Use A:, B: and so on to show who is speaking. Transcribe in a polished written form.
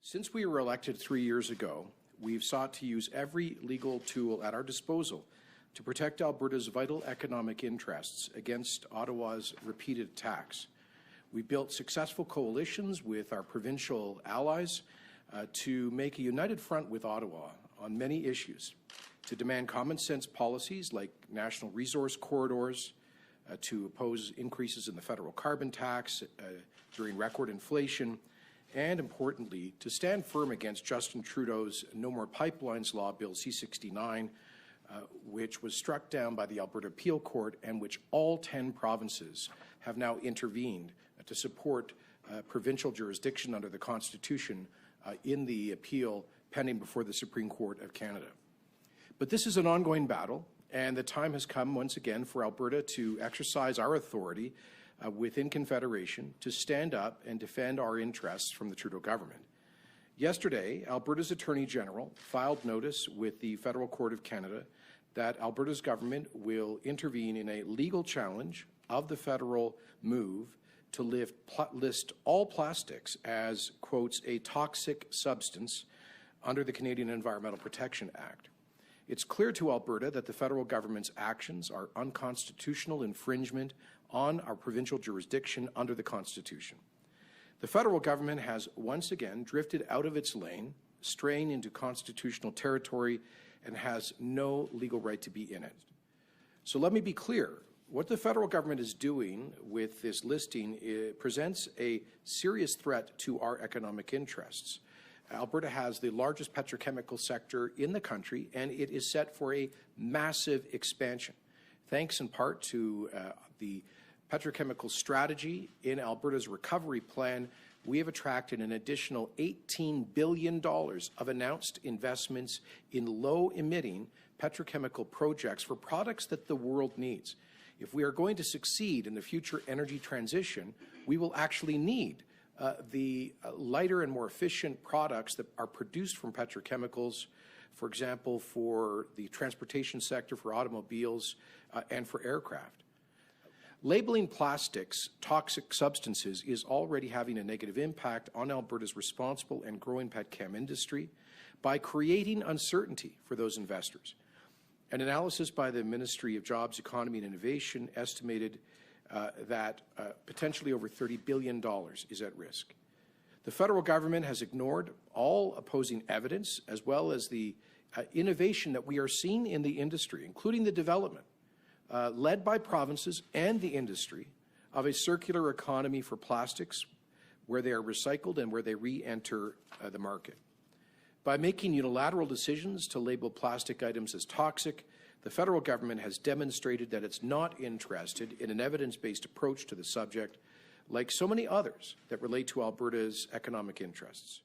A: Since we were elected 3 years ago, we've sought to use every legal tool at our disposal to protect Alberta's vital economic interests against Ottawa's repeated attacks. We built successful coalitions with our provincial allies to make a united front with Ottawa on many issues, to demand common sense policies like national resource corridors, to oppose increases in the federal carbon tax during record inflation, and importantly, to stand firm against Justin Trudeau's No More Pipelines Law, Bill C-69, which was struck down by the Alberta Appeal Court and which all 10 provinces have now intervened to support provincial jurisdiction under the Constitution in the appeal pending before the Supreme Court of Canada. But this is an ongoing battle, and the time has come once again for Alberta to exercise our authority within Confederation to stand up and defend our interests from the Trudeau government. Yesterday, Alberta's Attorney General filed notice with the Federal Court of Canada that Alberta's government will intervene in a legal challenge of the federal move to list all plastics as, quotes, a toxic substance under the Canadian Environmental Protection Act. It's clear to Alberta that the federal government's actions are unconstitutional infringement on our provincial jurisdiction under the Constitution. The federal government has once again drifted out of its lane, straying into constitutional territory, and has no legal right to be in it. So let me be clear. What the federal government is doing with this listing presents a serious threat to our economic interests. Alberta has the largest petrochemical sector in the country, and it is set for a massive expansion. Thanks in part to the petrochemical strategy in Alberta's recovery plan, we have attracted an additional $18 billion of announced investments in low-emitting petrochemical projects for products that the world needs. If we are going to succeed in the future energy transition, we will actually need the lighter and more efficient products that are produced from petrochemicals, for example, for the transportation sector, for automobiles, and for aircraft. Labeling plastics toxic substances is already having a negative impact on Alberta's responsible and growing petchem industry by creating uncertainty for those investors. An analysis by the Ministry of Jobs, Economy and Innovation estimated that potentially over $30 billion is at risk. The federal government has ignored all opposing evidence as well as the innovation that we are seeing in the industry, including the development led by provinces and the industry of a circular economy for plastics where they are recycled and where they re-enter the market. By making unilateral decisions to label plastic items as toxic, the federal government has demonstrated that it's not interested in an evidence-based approach to the subject, like so many others that relate to Alberta's economic interests.